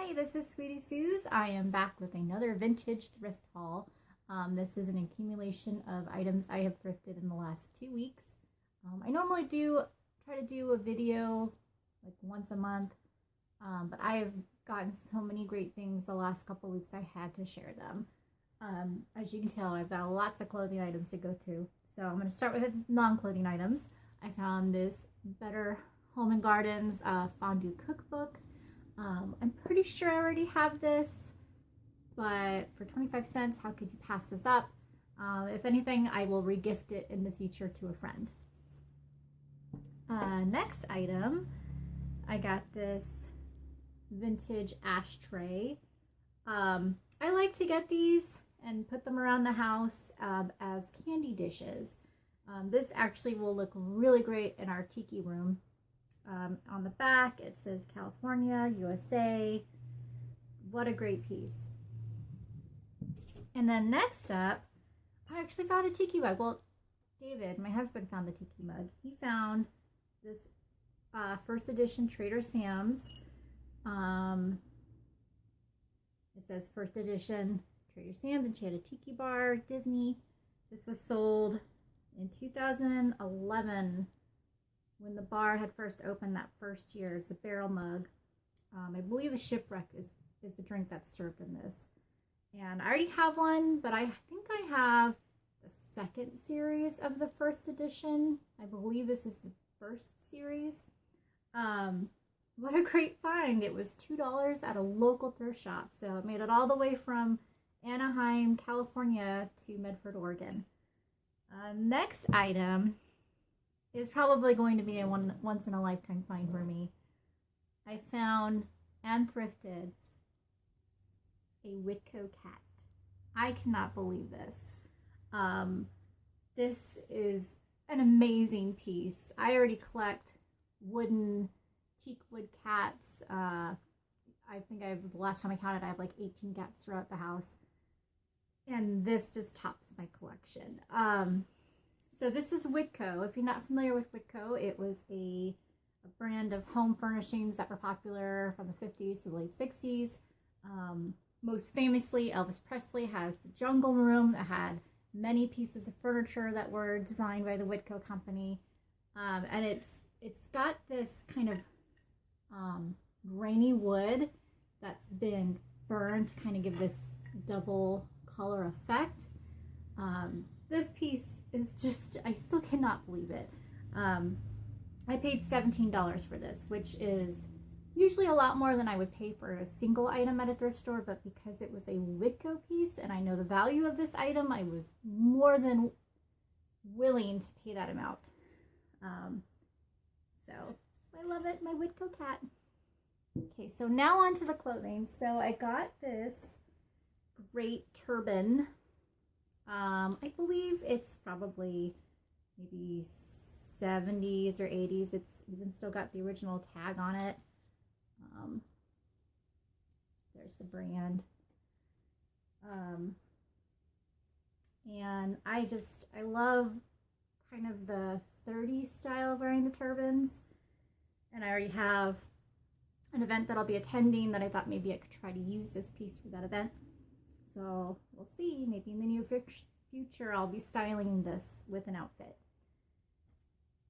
Hi, this is Sweetie Suze. I am back with another vintage thrift haul. This is an accumulation of items I have thrifted in the last 2 weeks. I normally try to do a video like once a month, but I have gotten so many great things the last couple weeks I had to share them. As you can tell, I've got lots of clothing items to go to. So I'm going to start with non-clothing items. I found this Better Home & Gardens fondue cookbook. I'm pretty sure I already have this, but for 25 cents, how could you pass this up? If anything, I will regift it in the future to a friend. Next item, I got this vintage ashtray. I like to get these and put them around the house as candy dishes. This actually will look really great in our tiki room. On the back, it says California, USA. What a great piece. And then next up, I actually found a tiki mug. Well, David, my husband, found the tiki mug. He found this first edition Trader Sam's. It says first edition Trader Sam's, and she had a tiki bar, Disney. This was sold in 2011. When the bar had first opened that first year. It's a barrel mug. I believe the Shipwreck is the drink that's served in this. And I already have one, but I think I have the second series of the first edition. I believe this is the first series. What a great find. It was $2 at a local thrift shop. So it made it all the way from Anaheim, California to Medford, Oregon. Next item is probably going to be a once in a lifetime find for me. I found and thrifted a Whitco cat. I cannot believe this. This is an amazing piece. I already collect wooden teak wood cats. I think the last time I counted, I have like 18 cats throughout the house. And this just tops my collection. So this is Whitco. If you're not familiar with Whitco, it was a brand of home furnishings that were popular from the 50s to the late 60s. Most famously, Elvis Presley has the Jungle Room that had many pieces of furniture that were designed by the Whitco company. And it's got this kind of grainy wood that's been burned to kind of give this double color effect. This piece is just, I still cannot believe it. I paid $17 for this, which is usually a lot more than I would pay for a single item at a thrift store, but because it was a Whitco piece and I know the value of this item, I was more than willing to pay that amount. So I love it, my Whitco cat. Okay, so now on to the clothing. So I got this great turban. I believe it's probably maybe 70s or 80s. It's even still got the original tag on it. There's the brand. And I love kind of the 30s style of wearing the turbans. And I already have an event that I'll be attending that I thought maybe I could try to use this piece for that event. So we'll see, maybe in the near future I'll be styling this with an outfit.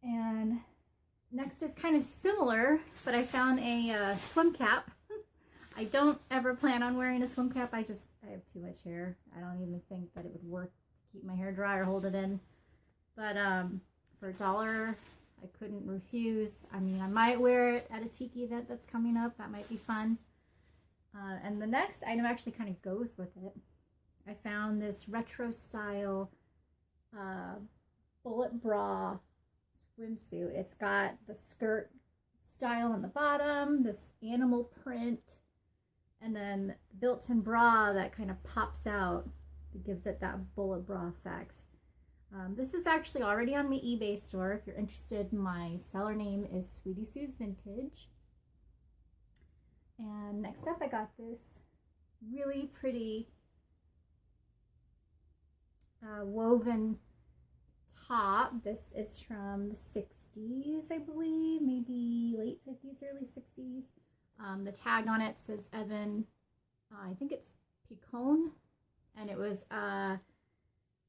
And next is kind of similar, but I found a swim cap. I don't ever plan on wearing a swim cap. I have too much hair. I don't even think that it would work to keep my hair dry or hold it in. But for $1, I couldn't refuse. I mean, I might wear it at a tiki event that's coming up. That might be fun. And the next item actually kind of goes with it. I found this retro style bullet bra swimsuit. It's got the skirt style on the bottom, this animal print, and then built-in bra that kind of pops out. It gives it that bullet bra effect. This is actually already on my eBay store. If you're interested, my seller name is Sweetie Suze Vintage. And next up, I got this really pretty woven top. This is from the 60s, I believe, maybe late 50s, early 60s. The tag on it says Evan, I think it's Picon, and it was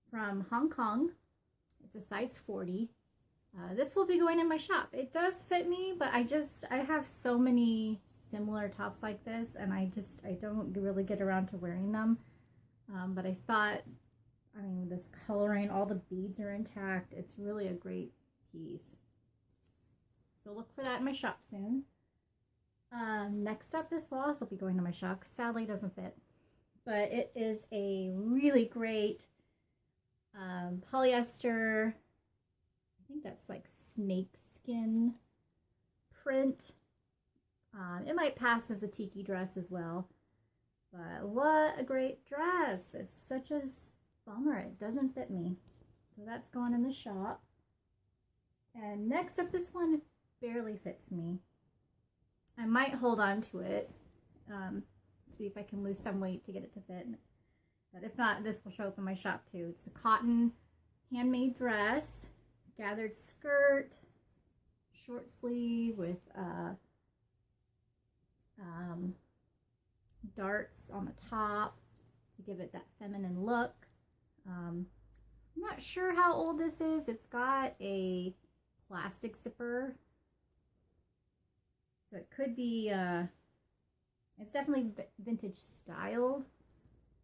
from Hong Kong. It's a size 40. This will be going in my shop. It does fit me, but I have so many similar tops like this, and I don't really get around to wearing them. But I thought, I mean, this coloring, all the beads are intact. It's really a great piece. So look for that in my shop soon. Next up, this will also be going to my shop, because sadly it doesn't fit. But it is a really great polyester, I think that's like snake skin print. It might pass as a tiki dress as well. But what a great dress. It's such a bummer it doesn't fit me. So that's going in the shop. And next up, this one barely fits me. I might hold on to it. See if I can lose some weight to get it to fit. But if not, this will show up in my shop too. It's a cotton handmade dress, gathered skirt, short sleeve with darts on the top to give it that feminine look. I'm not sure how old this is. It's got a plastic zipper, so it could be it's definitely vintage styled,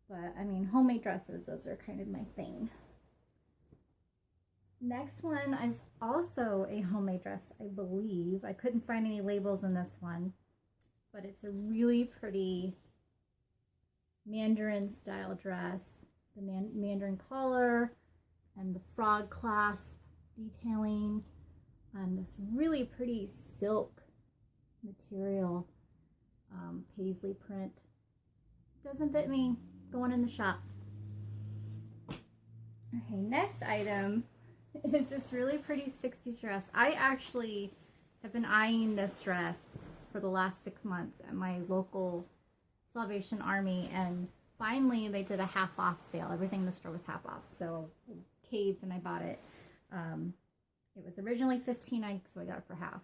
but I mean, homemade dresses, those are kind of my thing. Next one is also a homemade dress, I believe. I couldn't find any labels in this one, but it's a really pretty Mandarin style dress. The Mandarin collar and the frog clasp detailing on this really pretty silk material, paisley print. Doesn't fit me. Going in the shop. Okay, next item is this really pretty 60s dress. I actually have been eyeing this dress for the last 6 months at my local Salvation Army, and finally they did a half off sale. Everything in the store was half off, so I caved and I bought it. It was originally $15, so I got it for half.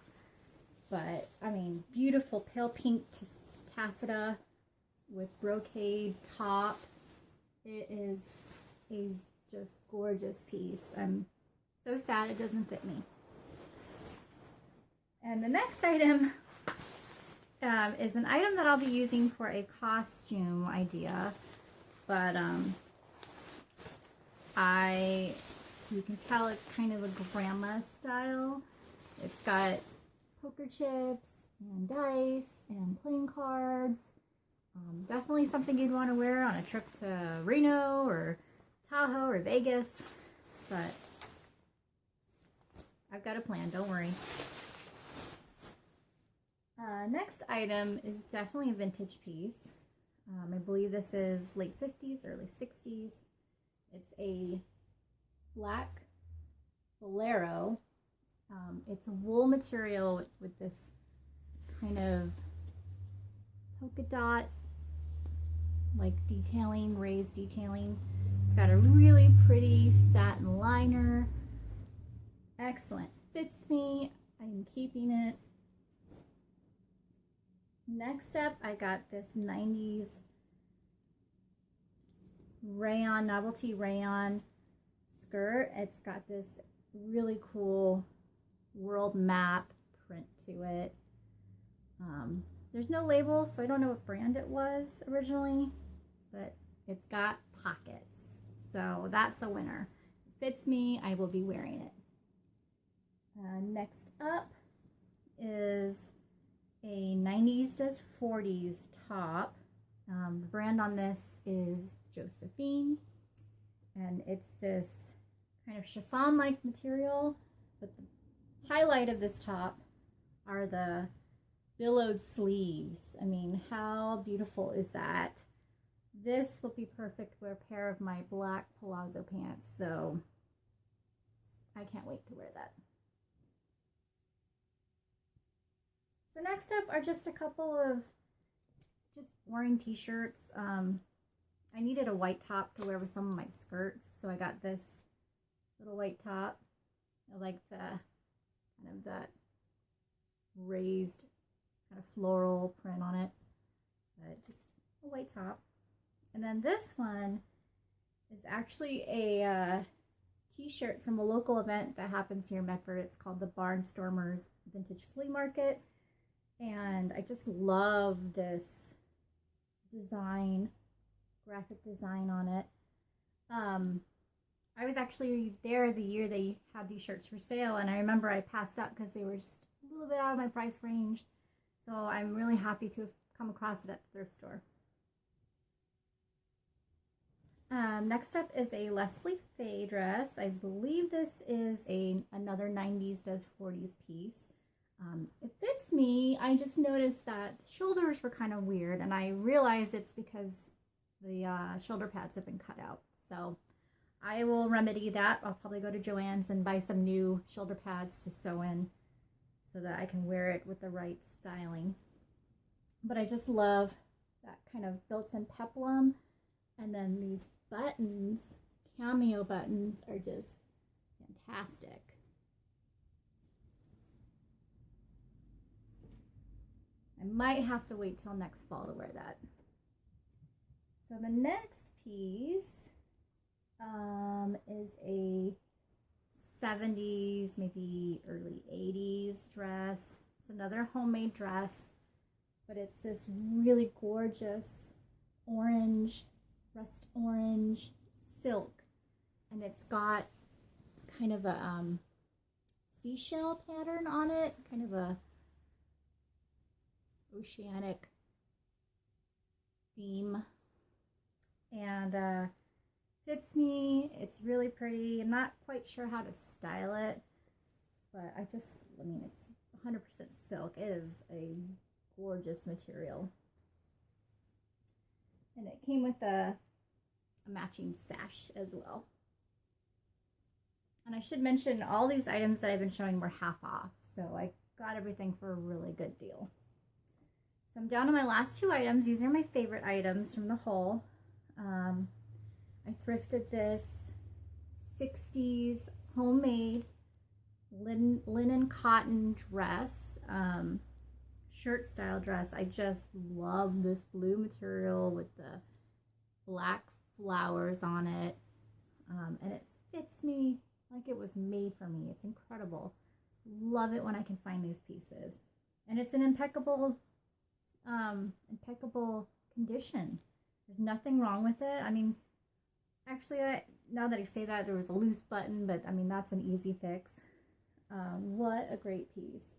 But I mean, beautiful pale pink taffeta with brocade top. It is a just gorgeous piece. I'm so sad it doesn't fit me. And the next item is an item that I'll be using for a costume idea, but you can tell it's kind of a grandma style. It's got poker chips and dice and playing cards. Definitely something you'd want to wear on a trip to Reno or Tahoe or Vegas, but I've got a plan, don't worry. Next item is definitely a vintage piece. I believe this is late 50s, early 60s. It's a black bolero. It's a wool material with this kind of polka dot, like detailing, raised detailing. It's got a really pretty satin liner. Excellent. Fits me. I'm keeping it. Next up, I got this 90s rayon, novelty rayon skirt. It's got this really cool world map print to it. There's no label, so I don't know what brand it was originally, but it's got pockets, so that's a winner. It fits me. I will be wearing it. Next up is a 90s does 40s top. The brand on this is Josephine, and it's this kind of chiffon-like material, but the highlight of this top are the billowed sleeves. I mean, how beautiful is that? This will be perfect for a pair of my black palazzo pants, so I can't wait to wear that. So next up are just a couple of just boring t-shirts. I needed a white top to wear with some of my skirts, so I got this little white top. I like the kind of that raised kind of floral print on it, but just a white top. And then this one is actually a t-shirt from a local event that happens here in Medford. It's called the Barnstormers Vintage Flea Market. And I just love this design, graphic design on it. I was actually there the year they had these shirts for sale, and I remember I passed up because they were just a little bit out of my price range. So I'm really happy to have come across it at the thrift store. Next up is a Leslie Faye dress. I believe this is another 90s does 40s piece. It fits me. I just noticed that the shoulders were kind of weird, and I realized it's because the shoulder pads have been cut out. So I will remedy that. I'll probably go to Joann's and buy some new shoulder pads to sew in so that I can wear it with the right styling. But I just love that kind of built-in peplum, and then these buttons, cameo buttons, are just fantastic. I might have to wait till next fall to wear that. So the next piece is a 70s, maybe early 80s dress. It's another homemade dress, but it's this really gorgeous orange, rust orange silk, and it's got kind of a seashell pattern on it, kind of a oceanic theme, and fits me. It's really pretty. I'm not quite sure how to style it, but it's 100% silk. It is a gorgeous material, and it came with a matching sash as well. And I should mention, all these items that I've been showing were half off, so I got everything for a really good deal. So I'm down to my last two items. These are my favorite items from the haul. I thrifted this 60s homemade linen cotton dress, shirt style dress. I just love this blue material with the black flowers on it, and it fits me like it was made for me. It's incredible. Love it when I can find these pieces, and it's an impeccable condition. There's nothing wrong with it. I mean, actually, now that I say that, there was a loose button, but I mean, that's an easy fix. What a great piece.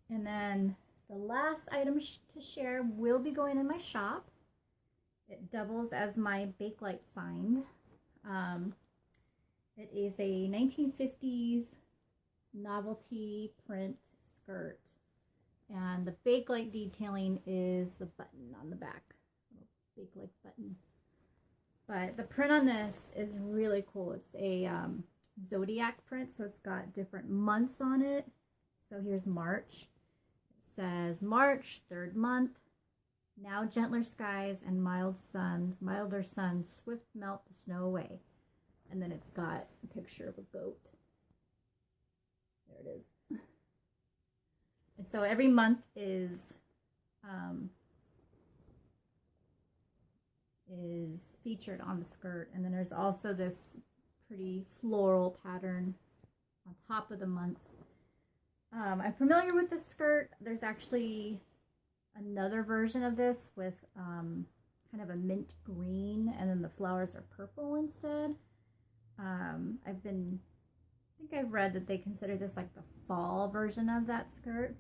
And then the last item to share will be going in my shop. It doubles as my Bakelite find. It is a 1950s novelty print skirt. And the Bakelite detailing is the button on the back. Bakelite button. But the print on this is really cool. It's a zodiac print, so it's got different months on it. So here's March. It says March, 3rd month. Now gentler skies and milder suns swift melt the snow away. And then it's got a picture of a goat. There it is. And so every month is featured on the skirt. And then there's also this pretty floral pattern on top of the months. I'm familiar with this skirt. There's actually another version of this with kind of a mint green, and then the flowers are purple instead. I think I've read that they consider this like the fall version of that skirt,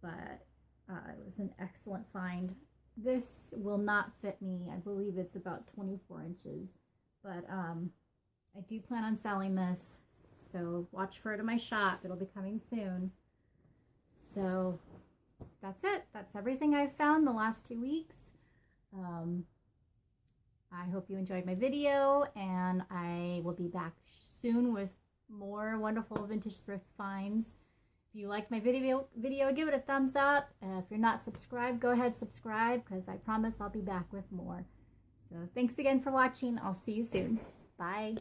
but it was an excellent find. This will not fit me. I believe it's about 24 inches, but I do plan on selling this, so watch for it in my shop. It'll be coming soon. So that's it. That's everything I've found the last 2 weeks. I hope you enjoyed my video, and I will be back soon with more wonderful vintage thrift finds. If you like my video, give it a thumbs up. If you're not subscribed, go ahead, subscribe, because I promise I'll be back with more. So thanks again for watching. I'll see you soon. Bye.